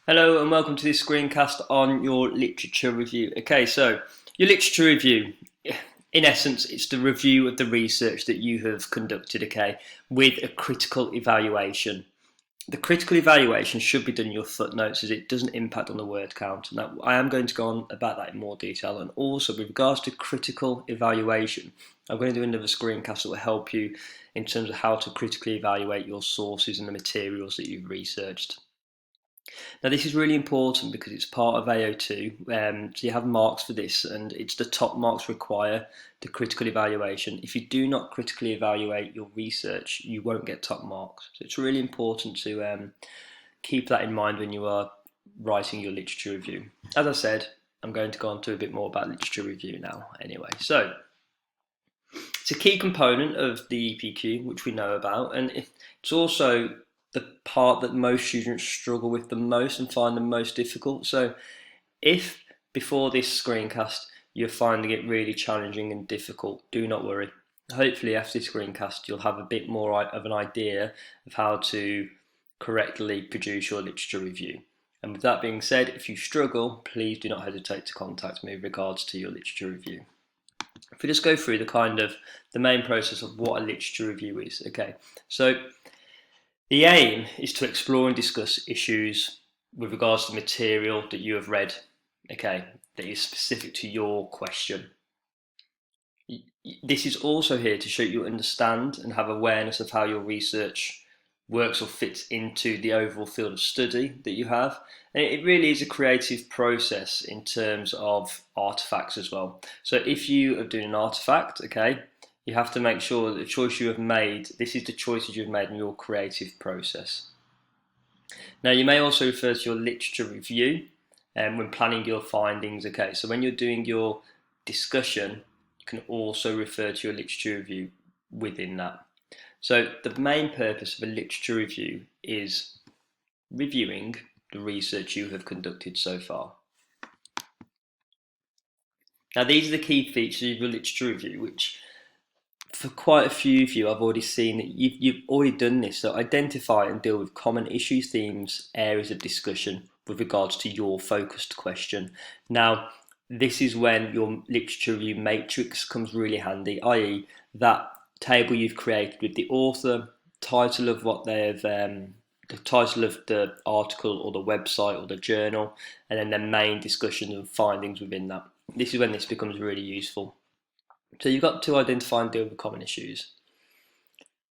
Hello and welcome to this screencast on your literature review. Okay, so your literature review, in essence, it's the review of the research that you have conducted, okay, with a critical evaluation. The critical evaluation should be done in your footnotes as it doesn't impact on the word count. Now, I am going to go on about that in more detail, and also with regards to critical evaluation, I'm going to do another screencast that will help you in terms of how to critically evaluate your sources and the materials that you've researched. Now this is really important because it's part of AO2, so you have marks for this and it's the top marks require the critical evaluation. If you do not critically evaluate your research, you won't get top marks. So it's really important to keep that in mind when you are writing your literature review. As I said, I'm going to go on to a bit more about literature review now anyway. So it's a key component of the EPQ, which we know about, and it's also the part that most students struggle with the most and find the most difficult. So if before this screencast you're finding it really challenging and difficult, do not worry. Hopefully after this screencast you'll have a bit more of an idea of how to correctly produce your literature review. And with that being said, if you struggle, please do not hesitate to contact me with regards to your literature review. If we just go through the main process of what a literature review is, okay. So the aim is to explore and discuss issues with regards to the material that you have read, okay, that is specific to your question. This is also here to show you understand and have awareness of how your research works or fits into the overall field of study that you have. And it really is a creative process in terms of artifacts as well. So if you are doing an artifact, okay, you have to make sure that the choice you have made, this is the choices you've made in your creative process. Now you may also refer to your literature review when planning your findings, okay, so when you're doing your discussion, you can also refer to your literature review within that. So the main purpose of a literature review is reviewing the research you have conducted so far. Now these are the key features of your literature review, which for quite a few of you, I've already seen that you've already done this. So identify and deal with common issues, themes, areas of discussion with regards to your focused question. Now, this is when your literature review matrix comes really handy, i.e. that table you've created with the author, title of what they've, the title of the article or the website or the journal, and then the main discussions and findings within that. This is when this becomes really useful. So you've got to identify and deal with common issues.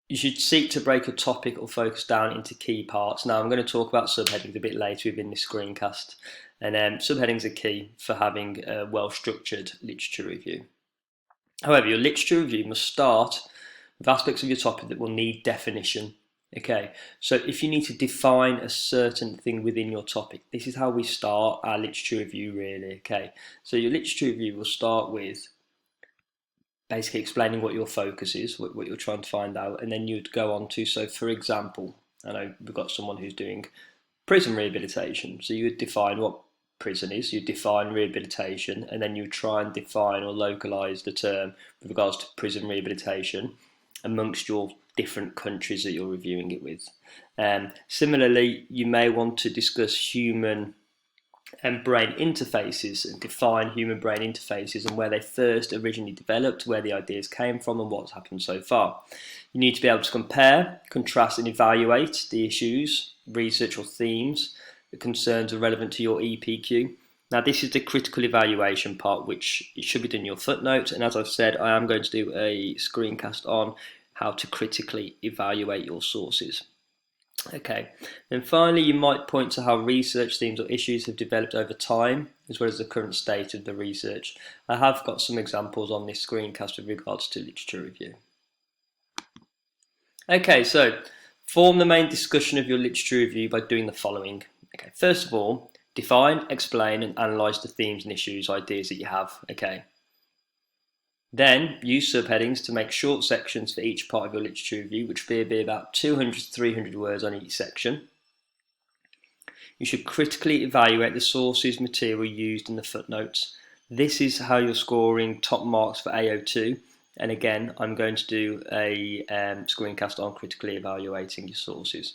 You should seek to break a topic or focus down into key parts. Now I'm going to talk about subheadings a bit later within this screencast, and subheadings are key for having a well-structured literature review. However, your literature review must start with aspects of your topic that will need definition. Okay, so if you need to define a certain thing within your topic, this is how we start our literature review really, okay. So your literature review will start with basically explaining what your focus is, what you're trying to find out, and then you'd go on to, so for example, I know we've got someone who's doing prison rehabilitation, so you would define what prison is, you define rehabilitation, and then you try and define or localise the term with regards to prison rehabilitation amongst your different countries that you're reviewing it with. Similarly, you may want to discuss human and brain interfaces and define human brain interfaces and where they first originally developed, where the ideas came from and what's happened so far. You need to be able to compare, contrast and evaluate the issues, research or themes, the concerns are relevant to your EPQ. Now this is the critical evaluation part, which it should be done in your footnotes, and as I've said, I am going to do a screencast on how to critically evaluate your sources. Okay, then finally you might point to how research themes or issues have developed over time, as well as the current state of the research. I have got some examples on this screencast with regards to literature review. Okay, so form the main discussion of your literature review by doing the following. Okay, first of all, define, explain and analyse the themes and issues, ideas that you have. Okay. Then use subheadings to make short sections for each part of your literature review, which will be about 200 to 300 words on each section. You should critically evaluate the sources material used in the footnotes. This is how you're scoring top marks for AO2. And again, I'm going to do a screencast on critically evaluating your sources.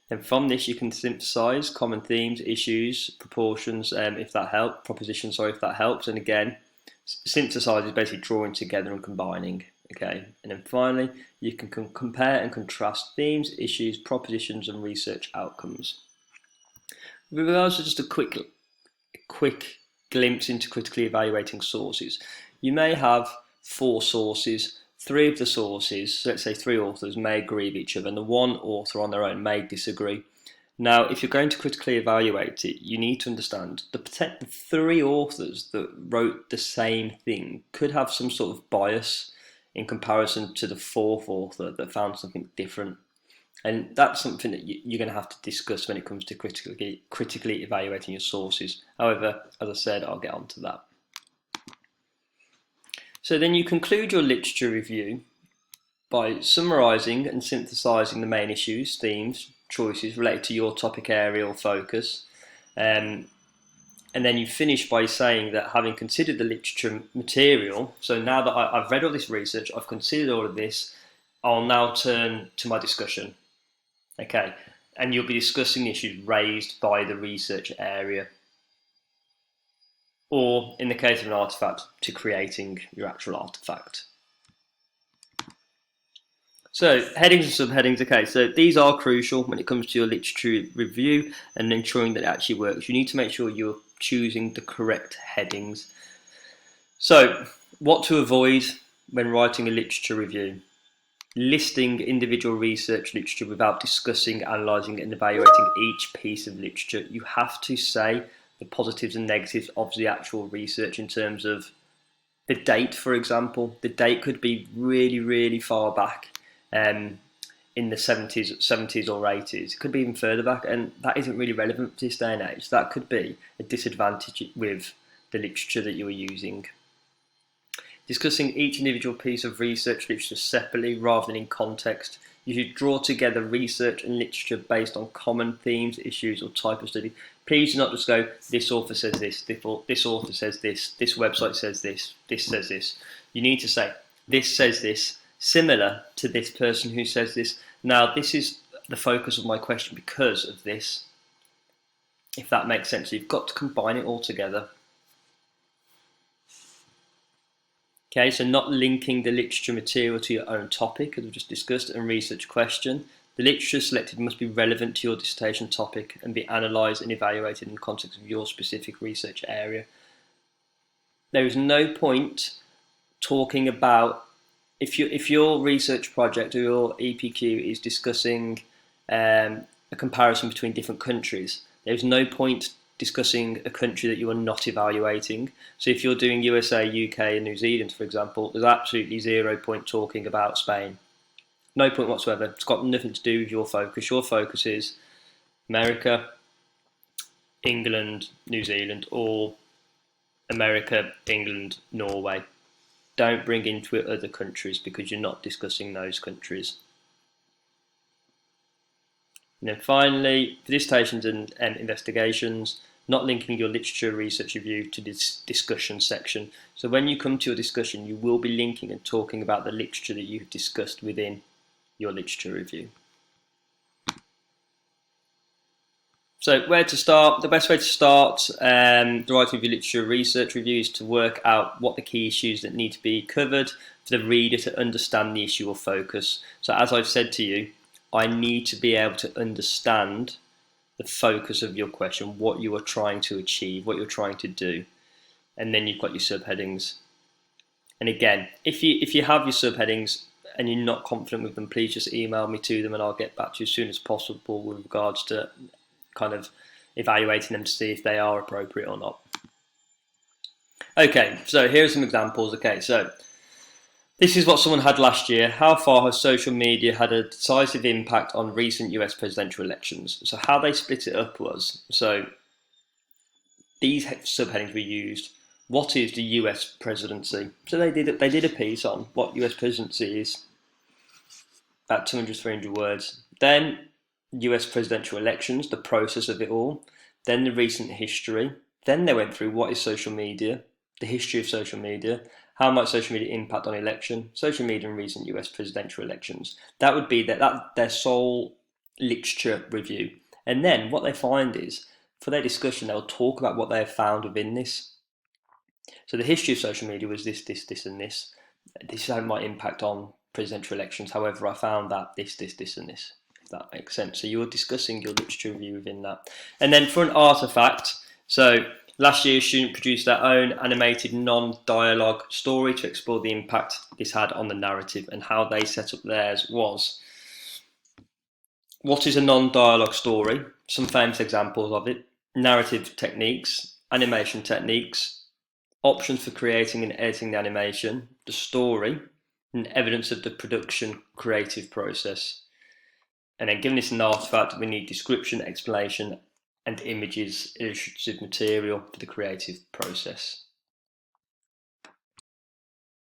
Then from this you can synthesize common themes, issues, proportions, if that helps, propositions, sorry, if that helps. And again, synthesize is basically drawing together and combining. Okay, and then finally you can compare and contrast themes, issues, propositions, and research outcomes. With regards to just a quick glimpse into critically evaluating sources, you may have 4 sources. 3 of the sources, so let's say 3 authors, may agree with each other, and the one author on their own may disagree. Now, if you're going to critically evaluate it, you need to understand the 3 authors that wrote the same thing could have some sort of bias in comparison to the 4th author that found something different. And that's something that you're going to have to discuss when it comes to critically evaluating your sources. However, as I said, I'll get onto that. So then you conclude your literature review by summarising and synthesising the main issues, themes, choices related to your topic area or focus. And then you finish by saying that having considered the literature material, so now that I've read all this research, I've considered all of this, I'll now turn to my discussion. Okay, and you'll be discussing issues raised by the research area, or in the case of an artifact, to creating your actual artifact. So headings and subheadings, okay, so these are crucial when it comes to your literature review and ensuring that it actually works. You need to make sure you're choosing the correct headings. So what to avoid when writing a literature review? Listing individual research literature without discussing, analysing and evaluating each piece of literature. You have to say the positives and negatives of the actual research in terms of the date, for example. The date could be really, really far back in the 70s or 80s. It could be even further back, and that isn't really relevant to this day and age. That could be a disadvantage with the literature that you're using. Discussing each individual piece of research literature separately rather than in context. You should draw together research and literature based on common themes, issues or type of study. Please do not just go, this author says this author says this website says this says this. You need to say, this says this, similar to this person who says this. Now, this is the focus of my question because of this, if that makes sense. So you've got to combine it all together. Okay, so not linking the literature material to your own topic, as we just discussed, and research question. The literature selected must be relevant to your dissertation topic and be analysed and evaluated in the context of your specific research area. There is no point talking about, if your research project or your EPQ is discussing a comparison between different countries, there is no point discussing a country that you are not evaluating. So if you're doing USA, UK and New Zealand, for example, there's absolutely 0 point talking about Spain. No point whatsoever. It's got nothing to do with your focus. Your focus is America, England, New Zealand, or America, England, Norway. Don't bring into it other countries because you're not discussing those countries. And then finally, for dissertations and investigations, not linking your literature research review to this discussion section. So when you come to your discussion, you will be linking and talking about the literature that you've discussed within your literature review. So where to start? The best way to start the writing of your literature research review is to work out what the key issues that need to be covered for the reader to understand the issue or focus. So as I've said to you, I need to be able to understand the focus of your question, what you are trying to achieve, what you're trying to do. And then you've got your subheadings. And again, if you have your subheadings and you're not confident with them, please just email me to them and I'll get back to you as soon as possible with regards to kind of evaluating them to see if they are appropriate or not. Okay, so here are some examples. Okay, so this is what someone had last year. How far has social media had a decisive impact on recent US presidential elections? So how they split it up was, so these subheadings were used. What is the US presidency? So they did a piece on what US presidency is, about 200, 300 words. Then US presidential elections, the process of it all. Then the recent history. Then they went through what is social media, the history of social media, how might social media impact on election, social media and recent US presidential elections. That would be their sole literature review. And then what they find is, for their discussion, they'll talk about what they have found within this. So the history of social media was this, and this. This is how it might impact on presidential elections. However, I found that this, and this, if that makes sense. So you're discussing your literature review within that. And then for an artifact, so last year a student produced their own animated non-dialogue story to explore the impact this had on the narrative, and how they set up theirs was, what is a non-dialogue story? Some famous examples of it: narrative techniques, animation techniques, options for creating and editing the animation, the story, and evidence of the production creative process. And then, given this an artifact, we need description, explanation, and images, illustrative material for the creative process.